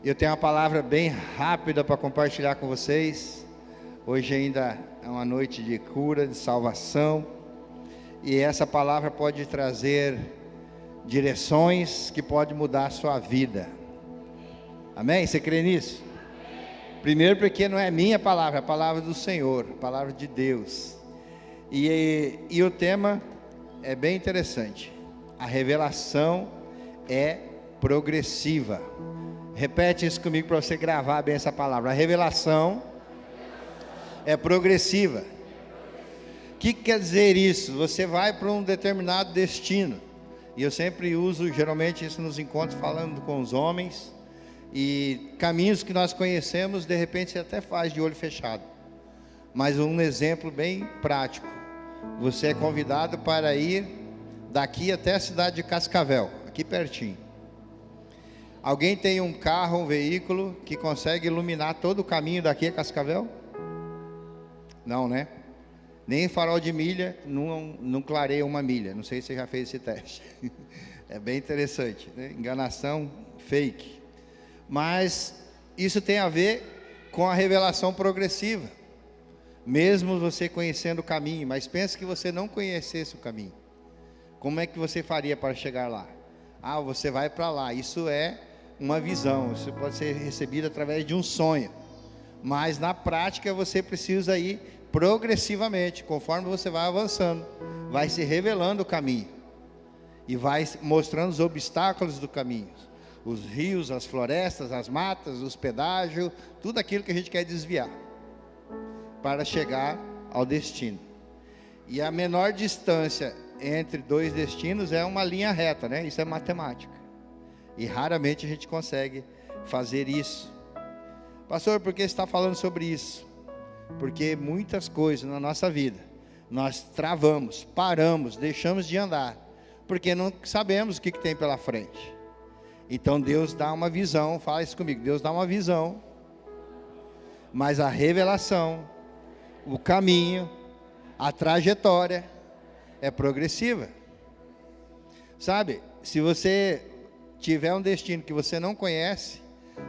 Eu tenho uma palavra bem rápida para compartilhar com vocês. Hoje ainda é uma noite de cura, de salvação. E essa palavra pode trazer direções que podem mudar a sua vida. Amém? Você crê nisso? Primeiro porque não é minha palavra, é a palavra do Senhor, a palavra de Deus. E o tema é bem interessante. A revelação é progressiva. Repete isso comigo para você gravar bem essa palavra. A revelação é progressiva. O que quer dizer isso? Você vai para um determinado destino. E eu sempre uso, geralmente, isso nos encontros, falando com os homens. E caminhos que nós conhecemos, de repente você até faz de olho fechado. Mas um exemplo bem prático. Você é convidado para ir daqui até a cidade de Cascavel, aqui pertinho. Alguém tem um carro, um veículo que consegue iluminar todo o caminho daqui a Cascavel? Não, né? Nem farol de milha não clareia uma milha. Não sei se você já fez esse teste. É bem interessante, né? Enganação fake. Mas isso tem a ver com a revelação progressiva. Mesmo você conhecendo o caminho, mas pense que você não conhecesse o caminho. Como é que você faria para chegar lá? Ah, você vai para lá. Isso é uma visão, isso pode ser recebido através de um sonho. Mas na prática você precisa ir progressivamente, conforme você vai avançando, vai se revelando o caminho e vai mostrando os obstáculos do caminho, os rios, as florestas, as matas, os pedágios, tudo aquilo que a gente quer desviar para chegar ao destino. E a menor distância entre dois destinos é uma linha reta, né? Isso é matemática. E raramente a gente consegue fazer isso. Pastor, por que você está falando sobre isso? Porque muitas coisas na nossa vida nós travamos, paramos, deixamos de andar, porque não sabemos o que tem pela frente. Então Deus dá uma visão, fala isso comigo, Deus dá uma visão, mas a revelação, o caminho, a trajetória é progressiva. Sabe, se você tiver um destino que você não conhece,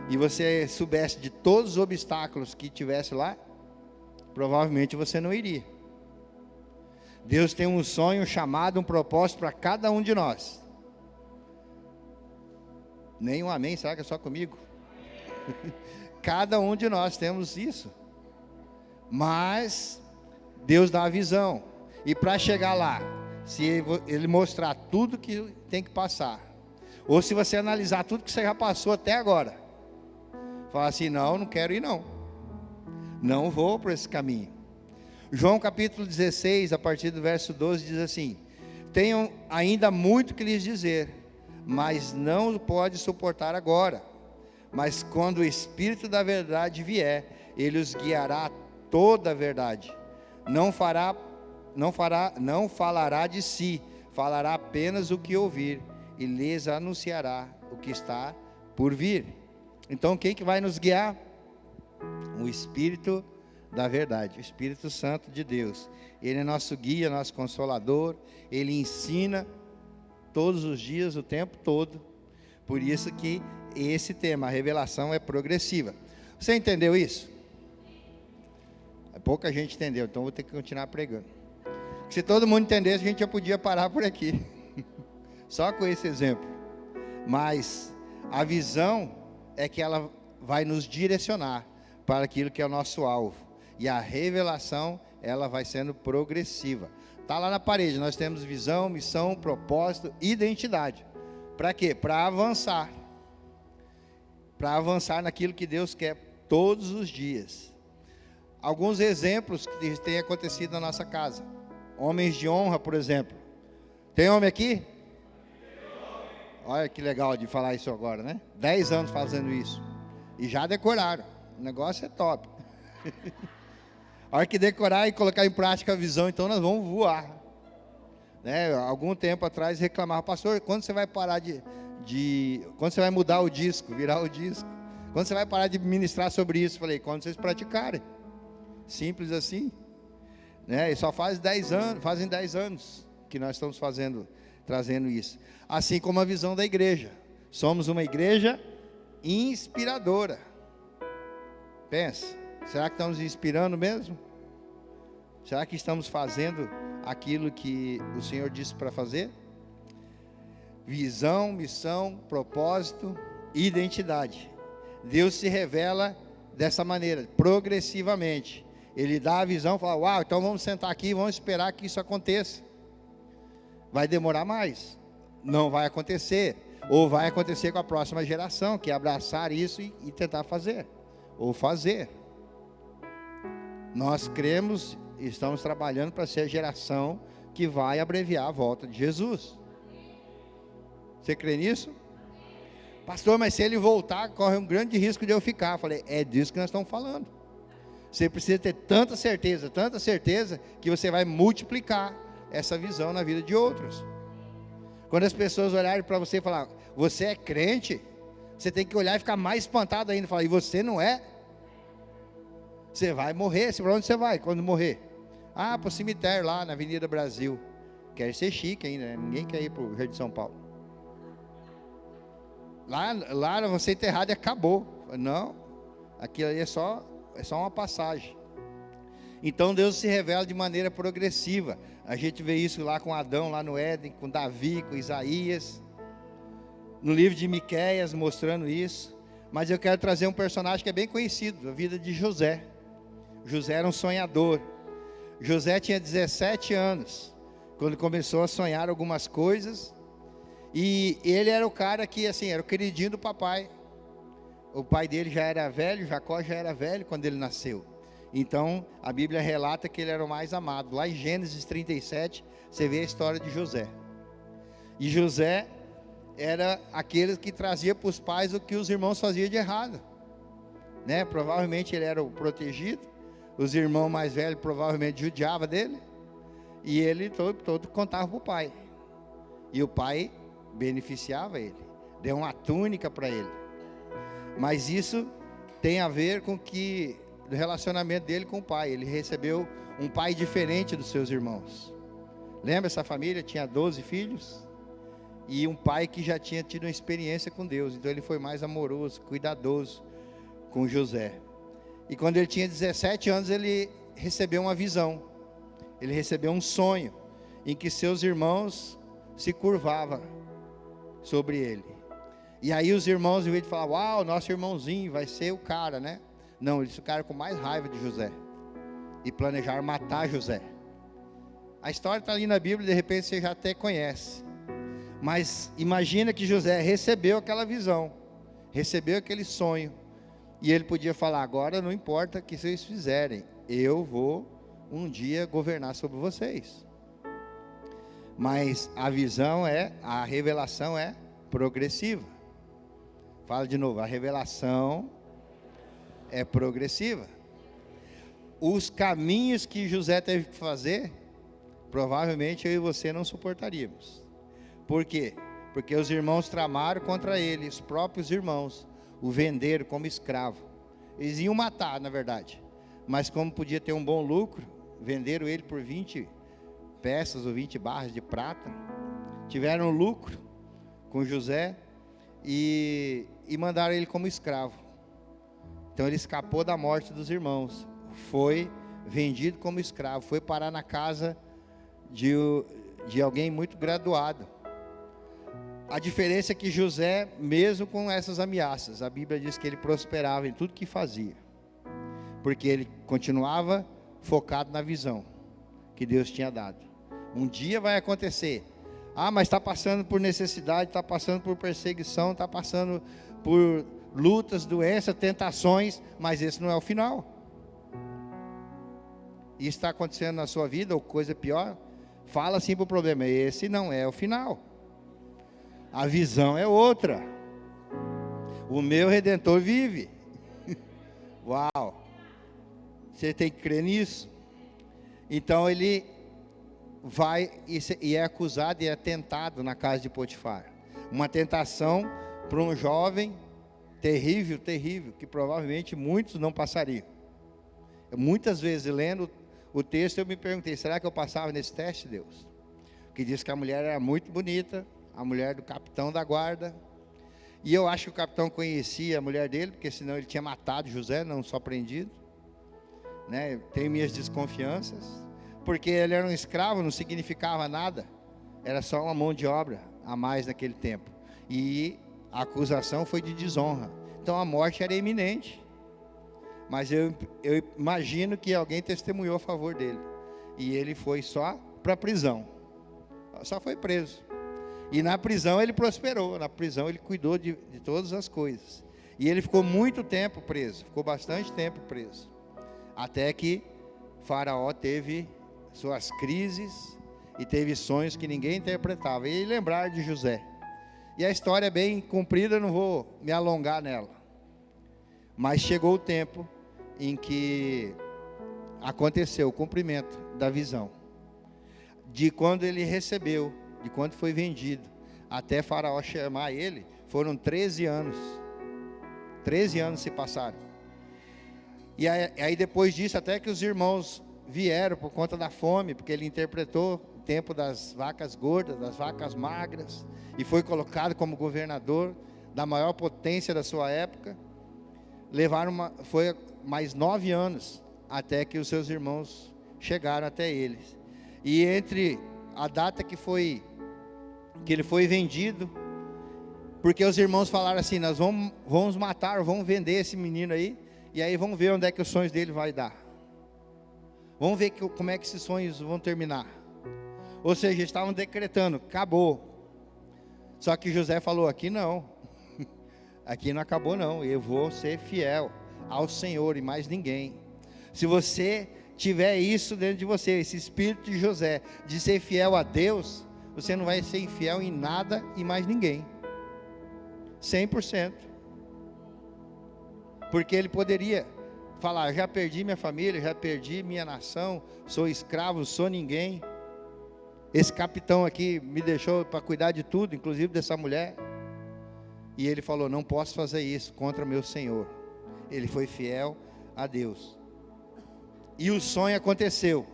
e você soubesse de todos os obstáculos que tivesse lá, provavelmente você não iria. Deus tem um sonho, um chamado, um propósito para cada um de nós. Nenhum amém, será que é só comigo? Cada um de nós temos isso. Mas Deus dá a visão. E para chegar lá, se Ele mostrar tudo que tem que passar, ou se você analisar tudo que você já passou até agora, falar assim, não quero ir não vou por esse caminho. João capítulo 16, a partir do verso 12, diz assim: tenham ainda muito que lhes dizer, mas não o pode suportar agora. Mas quando o Espírito da verdade vier, Ele os guiará a toda a verdade. Não falará de si, falará apenas o que ouvir, e lhes anunciará o que está por vir. Então quem que vai nos guiar? O Espírito da verdade, o Espírito Santo de Deus. Ele é nosso guia, nosso consolador. Ele ensina todos os dias, o tempo todo. Por isso que esse tema, a revelação, é progressiva. Você entendeu isso? Pouca gente entendeu, então vou ter que continuar pregando. Se todo mundo entendesse, a gente já podia parar por aqui. Só com esse exemplo. Mas a visão é que ela vai nos direcionar para aquilo que é o nosso alvo. E a revelação, ela vai sendo progressiva. Está lá na parede, nós temos visão, missão, propósito, identidade. Para quê? Para avançar. Para avançar naquilo que Deus quer todos os dias. Alguns exemplos que têm acontecido na nossa casa. Homens de honra, por exemplo. Tem homem aqui? Olha que legal de falar isso agora, né? 10 anos fazendo isso. E já decoraram. O negócio é top. A hora que decorar e colocar em prática a visão, então nós vamos voar. Né? Algum tempo atrás reclamava, pastor, quando você vai parar quando você vai mudar o disco, virar o disco? Quando você vai parar de ministrar sobre isso? Falei, quando vocês praticarem. Simples assim. Né? E só fazem 10 anos que nós estamos trazendo isso. Assim como a visão da igreja. Somos uma igreja inspiradora. Pensa, será que estamos inspirando mesmo? Será que estamos fazendo aquilo que o Senhor disse para fazer? Visão, missão, propósito e identidade. Deus se revela dessa maneira, progressivamente. Ele dá a visão, fala, uau, então vamos sentar aqui e vamos esperar que isso aconteça. Vai demorar mais, não vai acontecer, ou vai acontecer com a próxima geração, que é abraçar isso e tentar fazer, ou fazer. Nós cremos e estamos trabalhando para ser a geração que vai abreviar a volta de Jesus. Você crê nisso? Pastor, mas se ele voltar, corre um grande risco de eu ficar. Eu falei, é disso que nós estamos falando. Você precisa ter tanta certeza, que você vai multiplicar essa visão na vida de outros. Quando as pessoas olharem para você e falar, você é crente, você tem que olhar e ficar mais espantado ainda, falar, e você não é? Você vai morrer. Para onde você vai quando morrer? Ah, para o cemitério lá na Avenida Brasil. Quer ser chique ainda, né? Ninguém quer ir para o Jardim de São Paulo. Lá você enterrado e acabou. Não, aquilo ali é só uma passagem. Então Deus se revela de maneira progressiva. A gente vê isso lá com Adão, lá no Éden, com Davi, com Isaías, no livro de Miqueias, mostrando isso. Mas eu quero trazer um personagem que é bem conhecido, a vida de José. José era um sonhador. José tinha 17 anos, quando começou a sonhar algumas coisas. E ele era o cara que, assim, era o queridinho do papai. O pai dele já era velho, Jacó já era velho quando ele nasceu. Então, a Bíblia relata que ele era o mais amado. Lá em Gênesis 37, você vê a história de José. E José era aquele que trazia para os pais o que os irmãos faziam de errado, né? Provavelmente ele era o protegido. Os irmãos mais velhos provavelmente judiavam dele. E ele todo contava para o pai. E o pai beneficiava ele, deu uma túnica para ele. Mas isso tem a ver com o relacionamento dele com o pai. Ele recebeu um pai diferente dos seus irmãos. Lembra, essa família tinha 12 filhos e um pai que já tinha tido uma experiência com Deus. Então ele foi mais amoroso, cuidadoso com José. E quando ele tinha 17 anos, ele recebeu uma visão. Ele recebeu um sonho em que seus irmãos se curvavam sobre ele. E aí os irmãos, em vez de falar, uau, nosso irmãozinho vai ser o cara, né? Não, eles ficaram com mais raiva de José e planejaram matar José. A história está ali na Bíblia, de repente você já até conhece. Mas imagina que José recebeu aquela visão, recebeu aquele sonho, e ele podia falar, agora não importa o que vocês fizerem, eu vou um dia governar sobre vocês. Mas a revelação é progressiva. Fala de novo, a revelação é progressiva. Os caminhos que José teve que fazer, provavelmente eu e você não suportaríamos. Por quê? Porque os irmãos tramaram contra ele, os próprios irmãos, o venderam como escravo. Eles iam matar, na verdade, mas como podia ter um bom lucro, venderam ele por 20 peças ou 20 barras de prata. Tiveram lucro com José e mandaram ele como escravo. Então ele escapou da morte dos irmãos, foi vendido como escravo, foi parar na casa de alguém muito graduado. A diferença é que José, mesmo com essas ameaças, a Bíblia diz que ele prosperava em tudo que fazia, porque ele continuava focado na visão que Deus tinha dado. Um dia vai acontecer. Ah, mas está passando por necessidade, está passando por perseguição, está passando por lutas, doenças, tentações, mas esse não é o final. Isso está acontecendo na sua vida, ou coisa pior, fala assim para o problema, esse não é o final. A visão é outra. O meu Redentor vive. Uau! Você tem que crer nisso. Então ele vai e é acusado e é tentado na casa de Potifar. Uma tentação para um jovem terrível, que provavelmente muitos não passariam. Muitas vezes lendo o texto eu me perguntei, será que eu passava nesse teste, Deus? Que diz que a mulher era muito bonita, a mulher do capitão da guarda. E eu acho que o capitão conhecia a mulher dele, porque senão ele tinha matado José, não só prendido, né? Tenho minhas desconfianças, porque ele era um escravo, não significava nada, era só uma mão de obra a mais naquele tempo, e a acusação foi de desonra, então a morte era iminente, mas eu imagino que alguém testemunhou a favor dele, e ele foi só para a prisão, só foi preso, e na prisão ele prosperou, na prisão ele cuidou de todas as coisas, e ele ficou muito tempo preso, ficou bastante tempo preso, até que Faraó teve suas crises e teve sonhos que ninguém interpretava, e lembrar de José. E a história é bem comprida, eu não vou me alongar nela, mas chegou o tempo em que aconteceu o cumprimento da visão, de quando ele recebeu, de quando foi vendido, até Faraó chamar ele, foram 13 anos, 13 anos se passaram, e aí depois disso, até que os irmãos vieram por conta da fome, porque ele interpretou o tempo das vacas gordas, das vacas magras, e foi colocado como governador da maior potência da sua época. Foi mais 9 anos, até que os seus irmãos chegaram até eles, e entre a data que ele foi vendido, porque os irmãos falaram assim, nós vamos matar, vamos vender esse menino aí, e aí vamos ver onde é que os sonhos dele vai dar, vamos ver como é que esses sonhos vão terminar, ou seja, estavam decretando, acabou, só que José falou, aqui não acabou não, eu vou ser fiel ao Senhor e mais ninguém. Se você tiver isso dentro de você, esse espírito de José, de ser fiel a Deus, você não vai ser infiel em nada e mais ninguém, 100%, porque ele poderia falar, já perdi minha família, já perdi minha nação, sou escravo, sou ninguém, esse capitão aqui me deixou para cuidar de tudo, inclusive dessa mulher, e ele falou, não posso fazer isso contra meu Senhor. Ele foi fiel a Deus, e o sonho aconteceu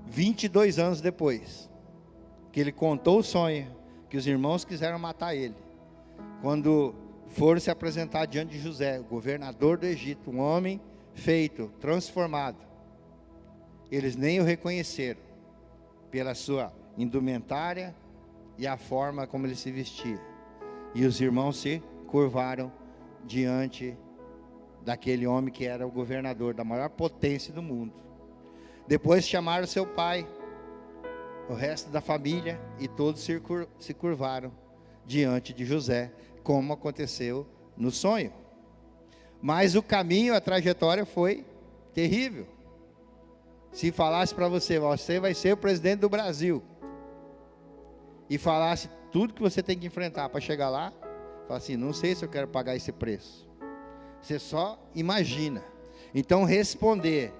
22 anos depois que ele contou o sonho, que os irmãos quiseram matar ele, quando foram se apresentar diante de José, o governador do Egito, um homem feito, transformado, eles nem o reconheceram, pela sua indumentária e a forma como ele se vestia, e os irmãos se curvaram diante daquele homem que era o governador da maior potência do mundo. Depois chamaram seu pai, o resto da família, e todos se curvaram diante de José, como aconteceu no sonho. Mas o caminho, a trajetória foi terrível. Se falasse para você, você vai ser o presidente do Brasil, e falasse tudo que você tem que enfrentar para chegar lá, fala assim, não sei se eu quero pagar esse preço. Você só imagina. Então responder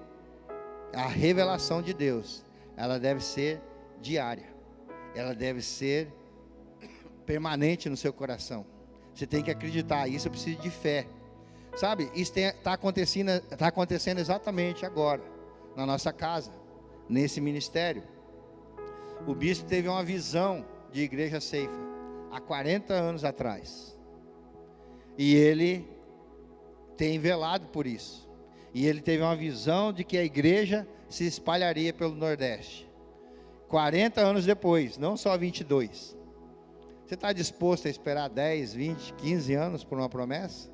a revelação de Deus, ela deve ser diária, ela deve ser permanente no seu coração. Você tem que acreditar, isso precisa de fé, sabe? Isso está acontecendo exatamente agora, na nossa casa, nesse ministério. O bispo teve uma visão de Igreja Ceifa, há 40 anos atrás, e ele tem velado por isso, e ele teve uma visão de que a igreja se espalharia pelo Nordeste, 40 anos depois, não só 22, você está disposto a esperar 10, 20, 15 anos por uma promessa?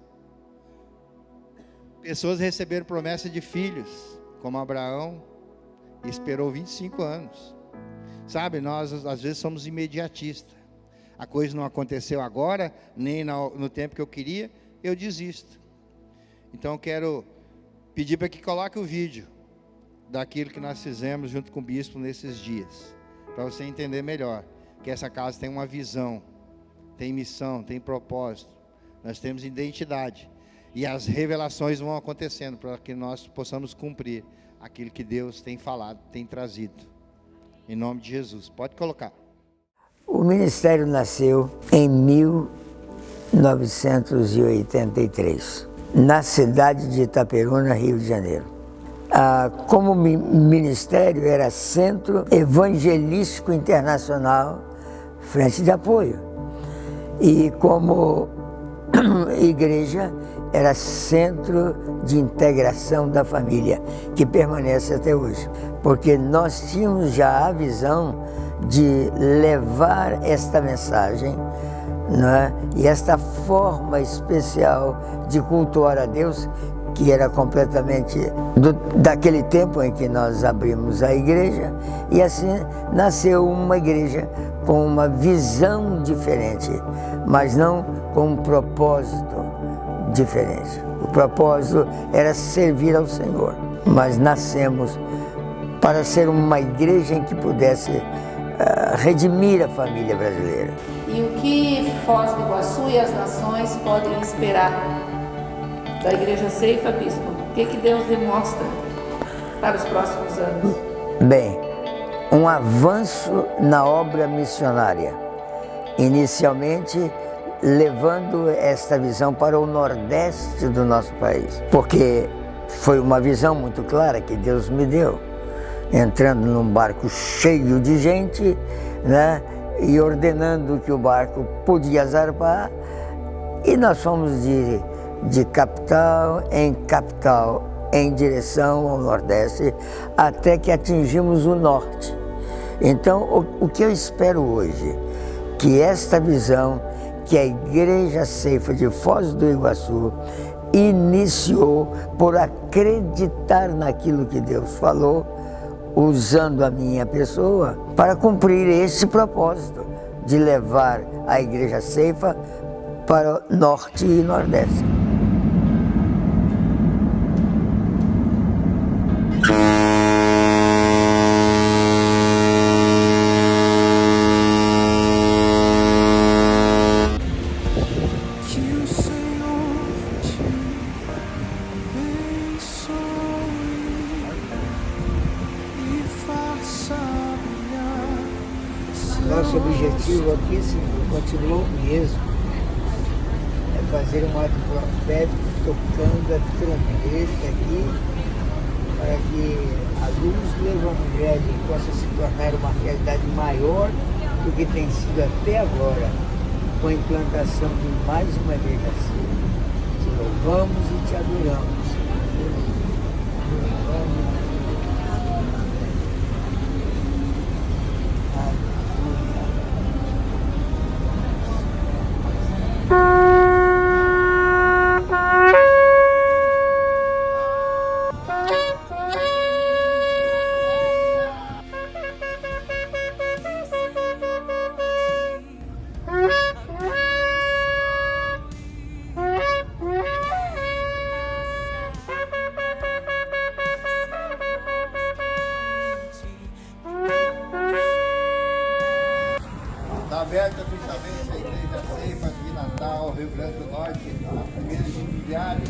Pessoas receberam promessa de filhos, como Abraão, e esperou 25 anos, sabe, nós às vezes somos imediatistas, a coisa não aconteceu agora, nem no tempo que eu queria, eu desisto. Então eu quero pedir para que coloque o vídeo daquilo que nós fizemos junto com o bispo nesses dias, para você entender melhor, que essa casa tem uma visão, tem missão, tem propósito, nós temos identidade, e as revelações vão acontecendo, para que nós possamos cumprir aquilo que Deus tem falado, tem trazido, em nome de Jesus. Pode colocar. O ministério nasceu em 1983, na cidade de Itaperuna, Rio de Janeiro. Como ministério era Centro Evangelístico Internacional Frente de Apoio. E como igreja, era centro de integração da família, que permanece até hoje. Porque nós tínhamos já a visão de levar esta mensagem, né, e esta forma especial de cultuar a Deus, que era completamente daquele tempo em que nós abrimos a igreja, e assim nasceu uma igreja com uma visão diferente, mas não com um propósito diferente. O propósito era servir ao Senhor, mas nascemos para ser uma igreja em que pudesse redimir a família brasileira. E o que Foz do Iguaçu e as nações podem esperar da Igreja Ceifa, Bispo? O que Deus demonstra para os próximos anos? Bem, um avanço na obra missionária, inicialmente levando esta visão para o nordeste do nosso país, porque foi uma visão muito clara que Deus me deu, entrando num barco cheio de gente, né, e ordenando que o barco podia zarpar, e nós fomos de capital em direção ao nordeste, até que atingimos o norte. Então, o que eu espero hoje, que esta visão que a Igreja Ceifa de Foz do Iguaçu iniciou por acreditar naquilo que Deus falou, usando a minha pessoa, para cumprir este propósito de levar a Igreja Ceifa para o norte e nordeste. Nosso objetivo aqui continuou o mesmo, é fazer um ato profético tocando a trombeta aqui, para que a luz do Evangelho possa se tornar uma realidade maior do que tem sido até agora, com a implantação de mais uma igreja. Te louvamos e te adoramos. Está aberta oficialmente a Igreja Ceifa de Natal, Rio Grande do Norte, a primeira diária.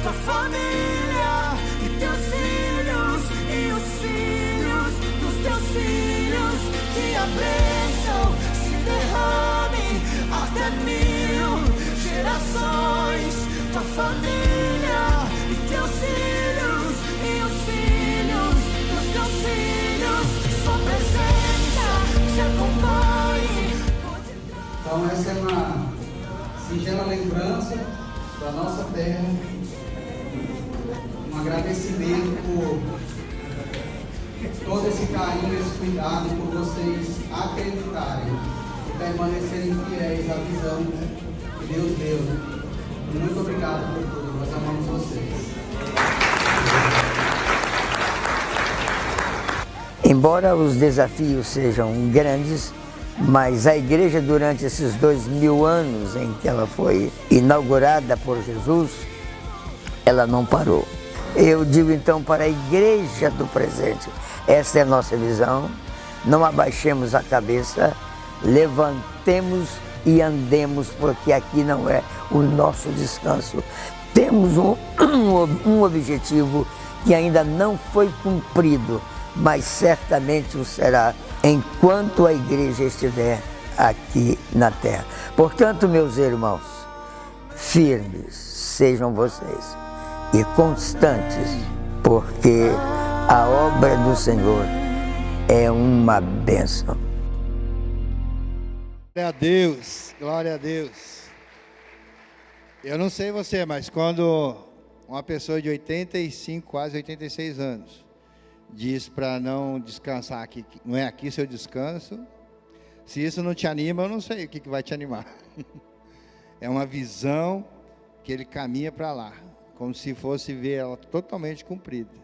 Tua família e teus filhos e os filhos dos teus filhos, que a bênção se derrame até 1000 gerações. Tua família e teus filhos e os filhos dos teus filhos, sua presença te acompanhe. Então essa é uma singela lembrança da nossa terra, um agradecimento por todo esse carinho, esse cuidado, por vocês acreditarem e permanecerem fiéis à visão que Deus deu. Muito obrigado por tudo, nós amamos vocês. Embora os desafios sejam grandes, mas a igreja, durante esses 2000 anos em que ela foi inaugurada por Jesus, ela não parou. Eu digo então para a igreja do presente, esta é a nossa visão, não abaixemos a cabeça, levantemos e andemos, porque aqui não é o nosso descanso. Temos um objetivo que ainda não foi cumprido, mas certamente o será enquanto a igreja estiver aqui na terra. Portanto, meus irmãos, firmes sejam vocês e constantes, porque a obra do Senhor é uma bênção. Glória a Deus, glória a Deus. Eu não sei você, mas quando uma pessoa de 85, quase 86 anos, diz para não descansar aqui, não é aqui seu descanso, se isso não te anima, eu não sei o que vai te animar. É uma visão que ele caminha para lá, como se fosse ver ela totalmente cumprida.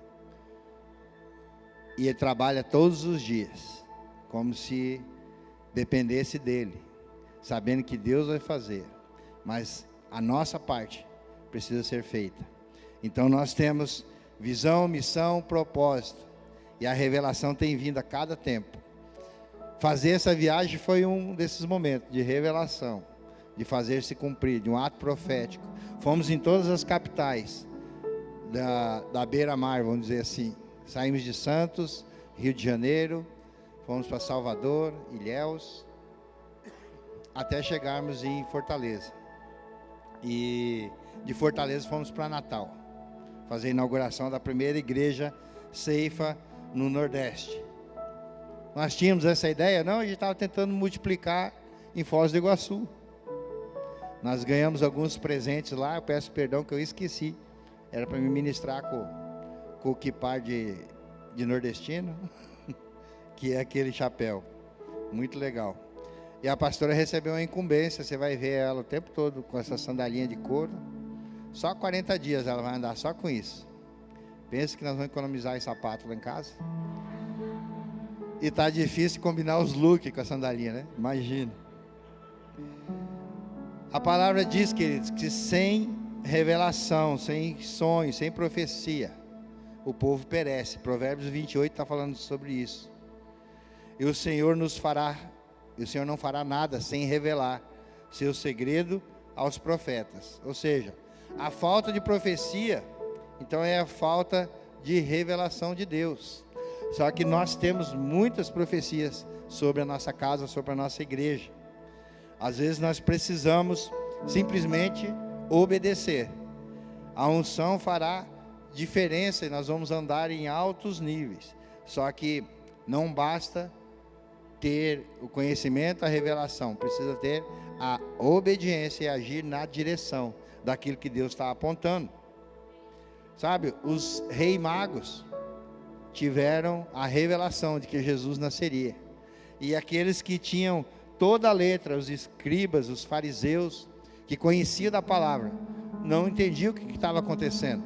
E ele trabalha todos os dias, como se dependesse dele, sabendo que Deus vai fazer, mas a nossa parte precisa ser feita. Então nós temos visão, missão, propósito, e a revelação tem vindo a cada tempo. Fazer essa viagem foi um desses momentos de revelação, de fazer se cumprir, de um ato profético. Fomos em todas as capitais da beira-mar, vamos dizer assim. Saímos de Santos, Rio de Janeiro, fomos para Salvador, Ilhéus, até chegarmos em Fortaleza. E de Fortaleza fomos para Natal, fazer a inauguração da primeira igreja Ceifa no Nordeste. Nós tínhamos essa ideia? Não, a gente estava tentando multiplicar em Foz do Iguaçu. Nós ganhamos alguns presentes lá, eu peço perdão que eu esqueci. Era para me ministrar com o kipar de nordestino, que é aquele chapéu, muito legal. E a pastora recebeu uma incumbência, você vai ver ela o tempo todo com essa sandalinha de couro. Só 40 dias ela vai andar só com isso. Pensa que nós vamos economizar esse sapato lá em casa. E tá difícil combinar os looks com a sandalinha, né? Imagina. A palavra diz, queridos, que sem revelação, sem sonho, sem profecia, o povo perece. Provérbios 28 está falando sobre isso. E o Senhor não fará nada sem revelar seu segredo aos profetas. Ou seja, a falta de profecia, então é a falta de revelação de Deus. Só que nós temos muitas profecias sobre a nossa casa, sobre a nossa igreja. Às vezes nós precisamos simplesmente obedecer. A unção fará diferença e nós vamos andar em altos níveis. Só que não basta ter o conhecimento, a revelação. Precisa ter a obediência e agir na direção daquilo que Deus está apontando. Sabe, os reis magos tiveram a revelação de que Jesus nasceria. E aqueles que tinham toda a letra, os escribas, os fariseus, que conheciam da palavra, não entendiam o que estava acontecendo.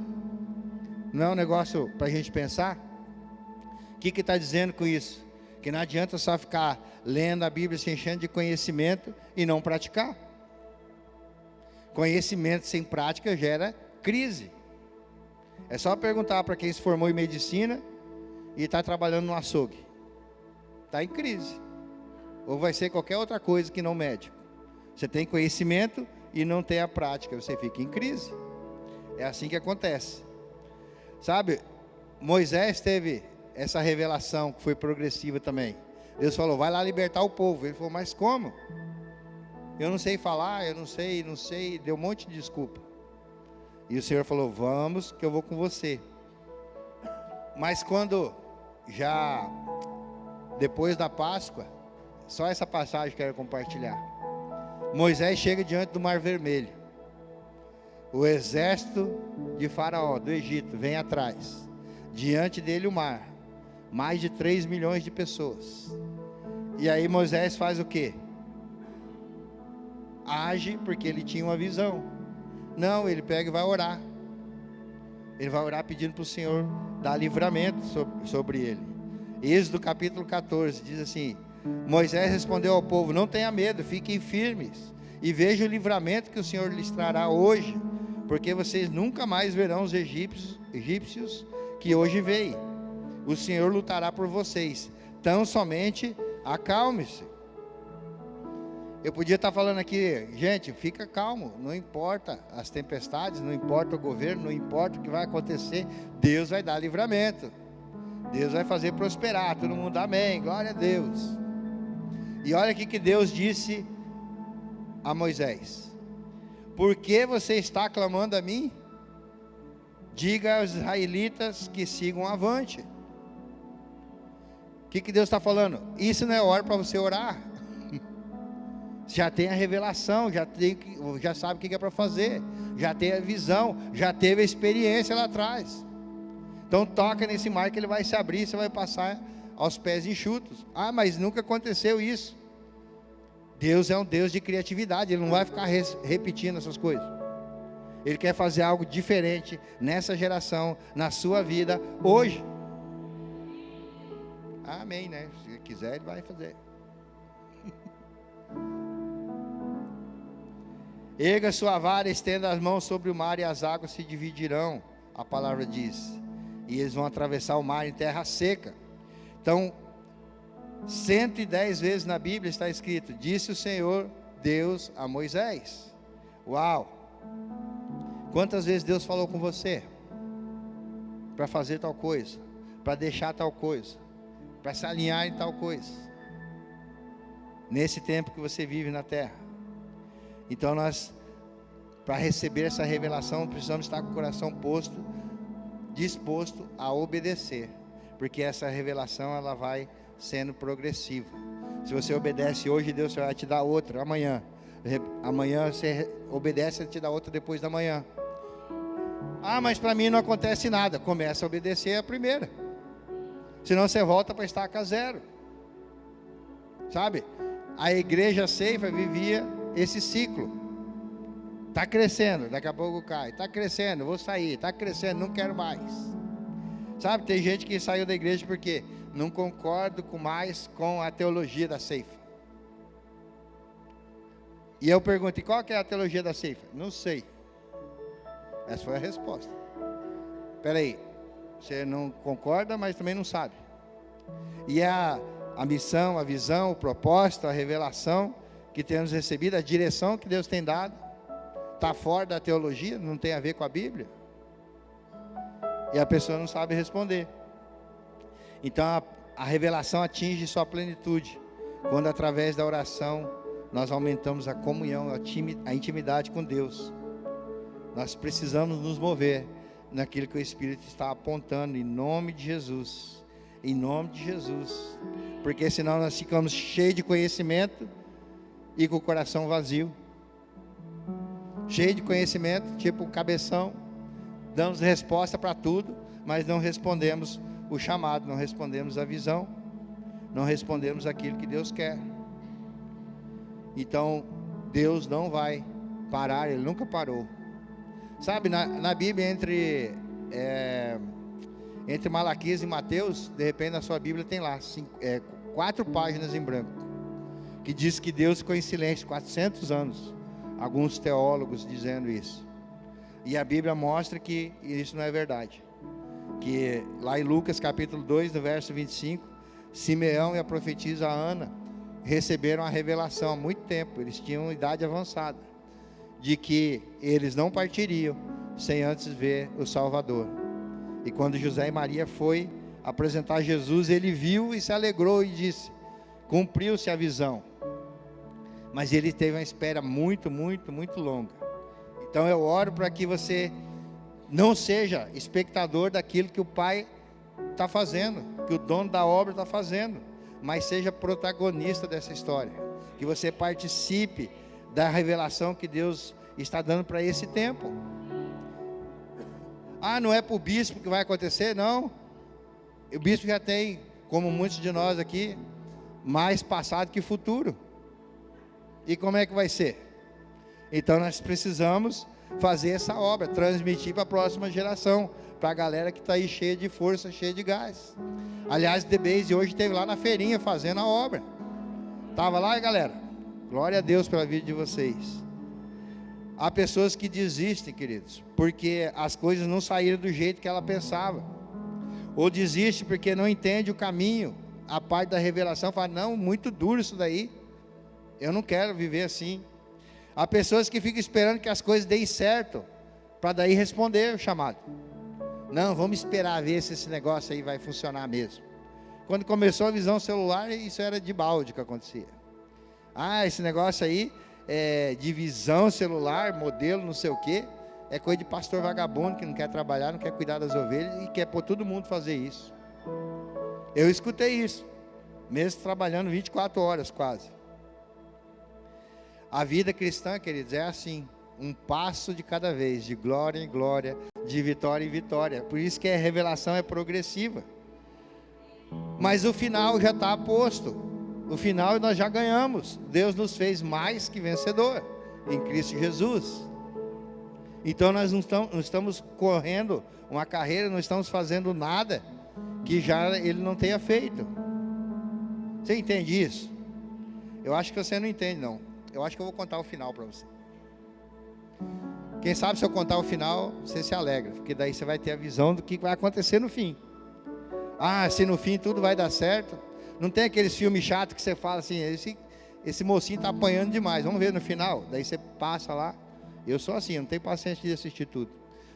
Não é um negócio para a gente pensar? O que está dizendo com isso? Que não adianta só ficar lendo a Bíblia, se enchendo de conhecimento e não praticar. Conhecimento sem prática gera crise. É só perguntar para quem se formou em medicina e está trabalhando no açougue. Está em crise. Ou vai ser qualquer outra coisa que não médico. Você tem conhecimento e não tem a prática, você fica em crise. É assim que acontece. Sabe, Moisés teve essa revelação que foi progressiva também. Deus falou, vai lá libertar o povo. Ele falou, mas como? Eu não sei falar, eu não sei, deu um monte de desculpa. E o Senhor falou, vamos que eu vou com você. Mas quando já depois da Páscoa, só essa passagem que eu quero compartilhar. Moisés chega diante do Mar Vermelho. O exército de Faraó, do Egito, vem atrás. Diante dele o mar. Mais de 3 milhões de pessoas. E aí Moisés faz o quê? Age porque ele tinha uma visão. Não, ele pega e vai orar. Ele vai orar pedindo para o Senhor dar livramento sobre ele. Êxodo capítulo 14 diz assim: Moisés respondeu ao povo, não tenha medo, fiquem firmes e vejam o livramento que o Senhor lhes trará hoje, porque vocês nunca mais verão os egípcios que hoje veem. O Senhor lutará por vocês, tão somente acalme-se. Eu podia estar falando aqui, gente, fica calmo, não importa as tempestades, não importa o governo, não importa o que vai acontecer, Deus vai dar livramento, Deus vai fazer prosperar, todo mundo amém, glória a Deus. E olha aqui que Deus disse a Moisés: por que você está clamando a mim? Diga aos israelitas que sigam avante. O que Deus está falando? Isso não é hora para você orar. Já tem a revelação, já sabe o que é para fazer, já tem a visão, já teve a experiência lá atrás. Então toca nesse mar que ele vai se abrir, você vai passar aos pés enxutos. Ah, mas nunca aconteceu isso. Deus é um Deus de criatividade, Ele não vai ficar repetindo essas coisas. Ele quer fazer algo diferente nessa geração, na sua vida, hoje. Amém, né? Se quiser, Ele vai fazer. Erga sua vara, estenda as mãos sobre o mar e as águas se dividirão, a palavra diz, e eles vão atravessar o mar em terra seca. Então, 110 vezes na Bíblia está escrito: disse o Senhor Deus a Moisés. Uau! Quantas vezes Deus falou com você para fazer tal coisa, para deixar tal coisa, para se alinhar em tal coisa, nesse tempo que você vive na terra? Então nós, para receber essa revelação, precisamos estar com o coração disposto a obedecer, porque essa revelação ela vai sendo progressiva. Se você obedece hoje, Deus vai te dar outra amanhã. Amanhã você obedece, Ele te dá outra depois da manhã. Ah, mas para mim não acontece nada. Começa a obedecer a primeira, senão você volta para estaca zero. Sabe? A igreja Ceifa vivia esse ciclo. Está crescendo, daqui a pouco cai. Está crescendo, vou sair. Está crescendo, não quero mais. Sabe, tem gente que saiu da igreja porque não concordo mais com a teologia da Ceifa. E eu pergunto: e qual que é a teologia da Ceifa? Não sei. Essa foi a resposta. Espera aí, você não concorda, mas também não sabe. E a missão, a visão, o propósito, a revelação que temos recebido, a direção que Deus tem dado, está fora da teologia, não tem a ver com a Bíblia. E a pessoa não sabe responder. Então a revelação atinge sua plenitude quando, através da oração, nós aumentamos a comunhão, a intimidade com Deus. Nós precisamos nos mover naquilo que o Espírito está apontando, em nome de Jesus. Em nome de Jesus. Porque senão nós ficamos cheios de conhecimento e com o coração vazio. Cheio de conhecimento, tipo cabeção, damos resposta para tudo, mas não respondemos o chamado, não respondemos a visão, não respondemos aquilo que Deus quer. Então Deus não vai parar, Ele nunca parou. Sabe, na Bíblia, entre Malaquias e Mateus, de repente na sua Bíblia tem lá 4 páginas em branco, que diz que Deus ficou em silêncio 400 anos. Alguns teólogos dizendo isso. E a Bíblia mostra que isso não é verdade. Que lá em Lucas capítulo 2, no verso 25, Simeão e a profetisa Ana receberam a revelação há muito tempo. Eles tinham idade avançada, de que eles não partiriam sem antes ver o Salvador. E quando José e Maria foi apresentar Jesus, ele viu e se alegrou e disse: cumpriu-se a visão. Mas ele teve uma espera muito longa. Então eu oro para que você não seja espectador daquilo que o Pai está fazendo, que o dono da obra está fazendo, mas seja protagonista dessa história. Que você participe da revelação que Deus está dando para esse tempo. Ah, não é para o bispo que vai acontecer? Não. O bispo já tem, como muitos de nós aqui, mais passado que futuro. E como é que vai ser? Então nós precisamos fazer essa obra, transmitir para a próxima geração, para a galera que está aí cheia de força, cheia de gás. Aliás, The Base hoje esteve lá na feirinha fazendo a obra. Estava lá, galera? Glória a Deus pela vida de vocês. Há pessoas que desistem, queridos, porque as coisas não saíram do jeito que ela pensava, ou desiste porque não entende o caminho, a parte da revelação, fala, não, muito duro isso daí, eu não quero viver assim. Há pessoas que ficam esperando que as coisas deem certo, para daí responder o chamado. Não, vamos esperar ver se esse negócio aí vai funcionar mesmo. Quando começou a visão celular, isso era de balde que acontecia. Esse negócio aí de visão celular, modelo, não sei o que, é coisa de pastor vagabundo que não quer trabalhar, não quer cuidar das ovelhas e quer pôr todo mundo fazer isso. Eu escutei isso, mesmo trabalhando 24 horas quase. A vida cristã, queridos, é assim, um passo de cada vez, de glória em glória, de vitória em vitória. Por isso que a revelação é progressiva. Mas o final já está posto. O final nós já ganhamos. Deus nos fez mais que vencedor em Cristo Jesus. Então nós não estamos correndo uma carreira, não estamos fazendo nada que já Ele não tenha feito. Você entende isso? Eu acho que você não entende, não. Eu acho que eu vou contar o final para você. Quem sabe se eu contar o final, você se alegra, porque daí você vai ter a visão do que vai acontecer no fim. Se no fim tudo vai dar certo. Não tem aqueles filmes chatos que você fala assim, esse mocinho está apanhando demais, vamos ver no final. Daí você passa lá. Eu sou assim, eu não tenho paciência de assistir tudo.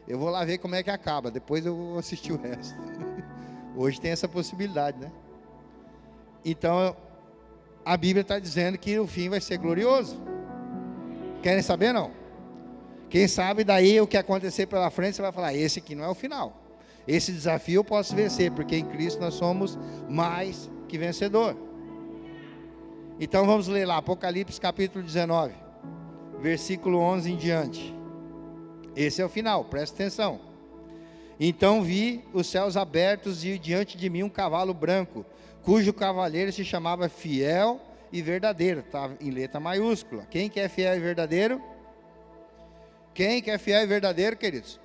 Eu vou lá ver como é que acaba, depois eu vou assistir o resto. Hoje tem essa possibilidade, né? Então, a Bíblia está dizendo que o fim vai ser glorioso. Querem saber, não? Quem sabe daí o que acontecer pela frente, você vai falar, esse aqui não é o final. Esse desafio eu posso vencer, porque em Cristo nós somos mais que vencedor. Então vamos ler lá, Apocalipse capítulo 19, versículo 11 em diante. Esse é o final, presta atenção. Então vi os céus abertos e diante de mim um cavalo branco, cujo cavaleiro se chamava Fiel e Verdadeiro, está em letra maiúscula. Quem que é fiel e verdadeiro? Quem que é fiel e verdadeiro, queridos?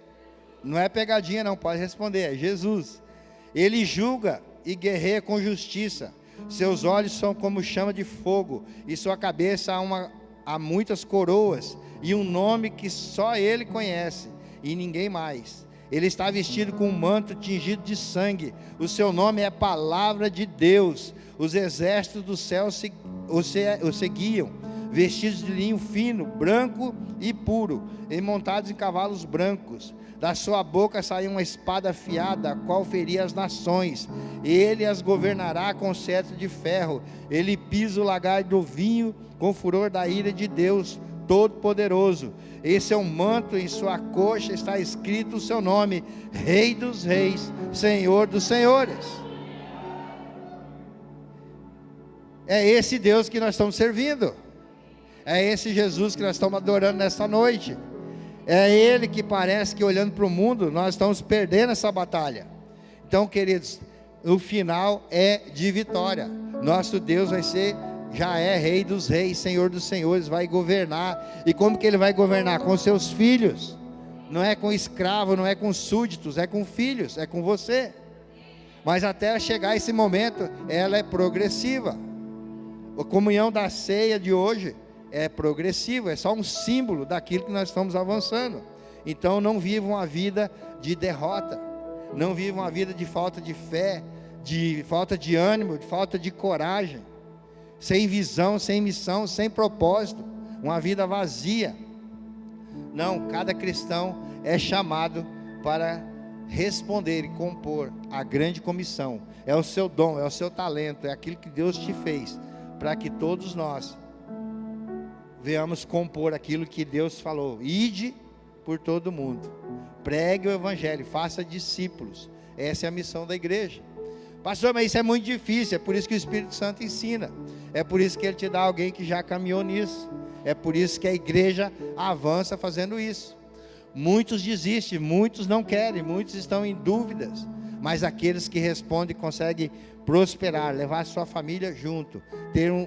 Não é pegadinha não, pode responder, é Jesus. Ele julga e guerreia com justiça, seus olhos são como chama de fogo, e sua cabeça há muitas coroas, e um nome que só ele conhece, e ninguém mais. Ele está vestido com um manto tingido de sangue, o seu nome é Palavra de Deus. Os exércitos do céu o seguiam, vestidos de linho fino, branco e puro, e montados em cavalos brancos. Da sua boca saiu uma espada afiada, a qual feria as nações. Ele as governará com cetro de ferro. Ele pisa o lagar do vinho com furor da ira de Deus Todo-Poderoso. Esse é um manto, em sua coxa está escrito o seu nome, Rei dos Reis, Senhor dos Senhores. É esse Deus que nós estamos servindo. É esse Jesus que nós estamos adorando nessa noite. É Ele que parece que olhando para o mundo, nós estamos perdendo essa batalha. Então, queridos, o final é de vitória. Nosso Deus já é Rei dos Reis, Senhor dos Senhores, vai governar. E como que Ele vai governar? Com seus filhos. Não é com escravo, não é com súditos, é com filhos, é com você. Mas até chegar esse momento, ela é progressiva. A comunhão da ceia de hoje é progressivo, é só um símbolo daquilo que nós estamos avançando. Então não vivam a vida de derrota, não vivam a vida de falta de fé, de falta de ânimo, de falta de coragem, sem visão, sem missão, sem propósito, uma vida vazia. Não, cada cristão é chamado para responder e compor a grande comissão. É o seu dom, é o seu talento, é aquilo que Deus te fez, para que todos nós venhamos compor aquilo que Deus falou. Ide por todo mundo, pregue o evangelho, faça discípulos. Essa é a missão da igreja. Pastor, mas isso é muito difícil. É por isso que o Espírito Santo ensina, é por isso que Ele te dá alguém que já caminhou nisso, é por isso que a igreja avança fazendo isso. Muitos desistem, muitos não querem, muitos estão em dúvidas, mas aqueles que respondem conseguem prosperar, levar a sua família junto, ter um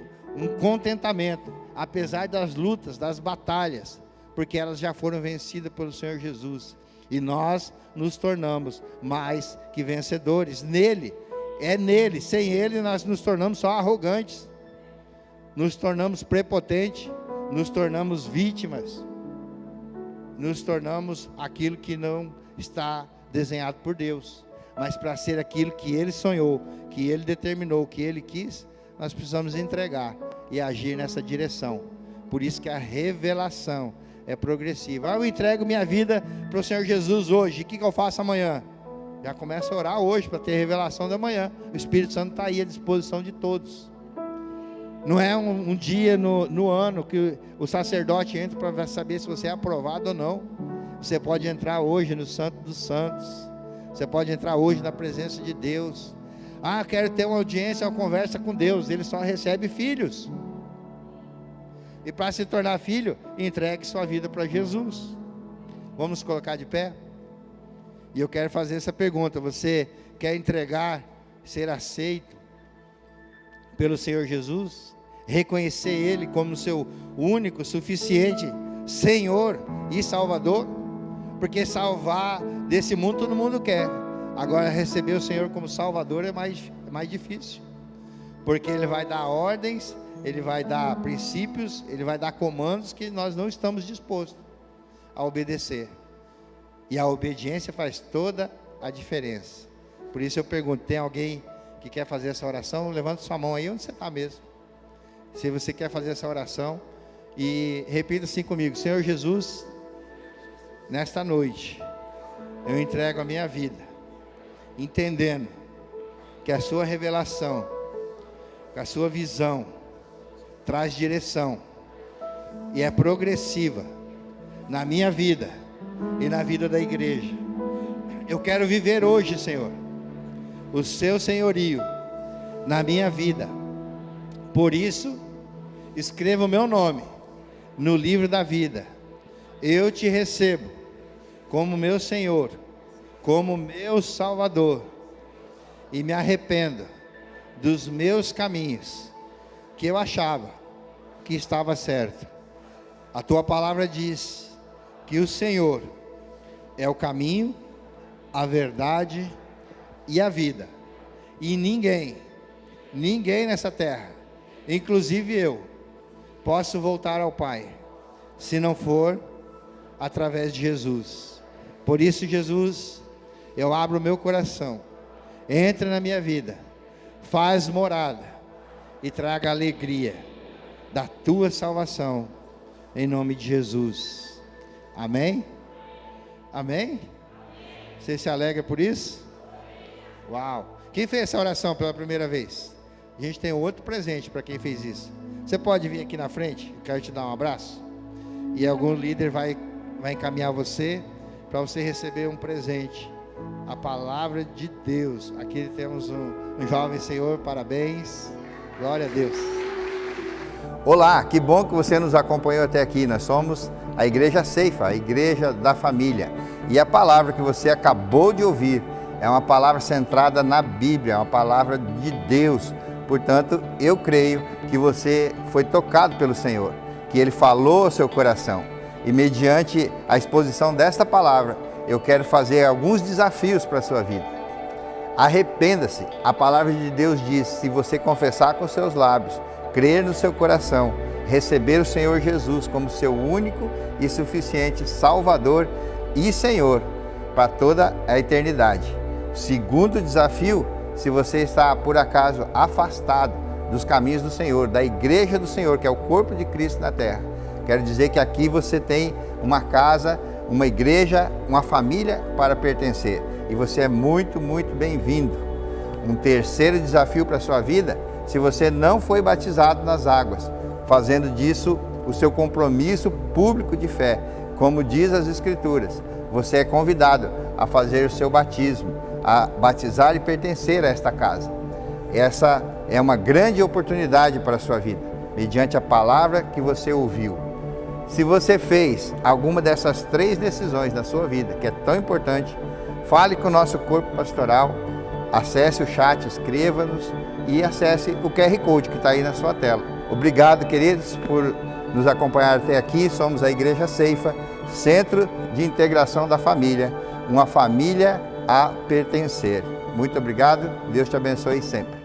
contentamento, apesar das lutas, das batalhas, porque elas já foram vencidas pelo Senhor Jesus, e nós nos tornamos mais que vencedores, nele, é nele. Sem ele nós nos tornamos só arrogantes, nos tornamos prepotentes, nos tornamos vítimas. nos tornamos aquilo que não está desenhado por Deus, mas para ser aquilo que Ele sonhou, que Ele determinou, que Ele quis, nós precisamos entregar e agir nessa direção. Por isso que a revelação é progressiva. Eu entrego minha vida para o Senhor Jesus hoje, o que eu faço amanhã? Já começa a orar hoje para ter revelação da manhã. O Espírito Santo está aí à disposição de todos. Não é um dia no ano que o sacerdote entra para saber se você é aprovado ou não. Você pode entrar hoje no Santo dos Santos. Você pode entrar hoje na presença de Deus. Quero ter uma audiência, uma conversa com Deus. Ele só recebe filhos. E para se tornar filho, entregue sua vida para Jesus. Vamos nos colocar de pé? E eu quero fazer essa pergunta: você quer entregar, ser aceito pelo Senhor Jesus? Reconhecer Ele como seu único, suficiente Senhor e Salvador? Porque salvar desse mundo todo mundo quer. Agora receber o Senhor como Salvador é mais difícil. Porque Ele vai dar ordens, Ele vai dar princípios, Ele vai dar comandos que nós não estamos dispostos a obedecer. E a obediência faz toda a diferença. Por isso eu pergunto: tem alguém que quer fazer essa oração? Levanta sua mão aí onde você está mesmo. Se você quer fazer essa oração, e repita assim comigo: Senhor Jesus, nesta noite eu entrego a minha vida, entendendo que a sua revelação, que a sua visão traz direção e é progressiva na minha vida e na vida da igreja. Eu quero viver hoje, Senhor, o seu senhorio na minha vida. Por isso, escreva o meu nome no livro da vida. Eu te recebo como meu Senhor, como meu Salvador, e me arrependo dos meus caminhos que eu achava que estava certo. A tua palavra diz que o Senhor é o caminho, a verdade e a vida, e ninguém nessa terra, inclusive eu, posso voltar ao Pai se não for através de Jesus. Por isso, Jesus, eu abro o meu coração, entra na minha vida, faz morada e traga a alegria da tua salvação, em nome de Jesus. Amém? Amém? Você se alegra por isso? Uau! Quem fez essa oração pela primeira vez? A gente tem outro presente para quem fez isso. Você pode vir aqui na frente, eu quero te dar um abraço. E algum líder vai encaminhar você, para você receber um presente. A palavra de Deus. Aqui temos um jovem senhor, parabéns. Glória a Deus. Olá, que bom que você nos acompanhou até aqui. Nós somos a Igreja Ceifa, a Igreja da Família. E a palavra que você acabou de ouvir é uma palavra centrada na Bíblia, é uma palavra de Deus. Portanto, eu creio que você foi tocado pelo Senhor, que Ele falou ao seu coração. E mediante a exposição desta palavra, eu quero fazer alguns desafios para a sua vida. Arrependa-se. A palavra de Deus diz: se você confessar com seus lábios, crer no seu coração, receber o Senhor Jesus como seu único e suficiente Salvador e Senhor para toda a eternidade. Segundo desafio: se você está por acaso afastado dos caminhos do Senhor, da igreja do Senhor, que é o corpo de Cristo na terra, quero dizer que aqui você tem uma casa, uma igreja, uma família para pertencer, e você é muito, muito bem-vindo. Um terceiro desafio para a sua vida: se você não foi batizado nas águas, fazendo disso o seu compromisso público de fé, como diz as Escrituras, você é convidado a fazer o seu batismo, a batizar e pertencer a esta casa. Essa é uma grande oportunidade para a sua vida, mediante a palavra que você ouviu. Se você fez alguma dessas 3 decisões na sua vida, que é tão importante, fale com o nosso corpo pastoral, acesse o chat, escreva-nos e acesse o QR Code que está aí na sua tela. Obrigado, queridos, por nos acompanhar até aqui. Somos a Igreja Ceifa, Centro de Integração da Família, uma família a pertencer. Muito obrigado, Deus te abençoe sempre.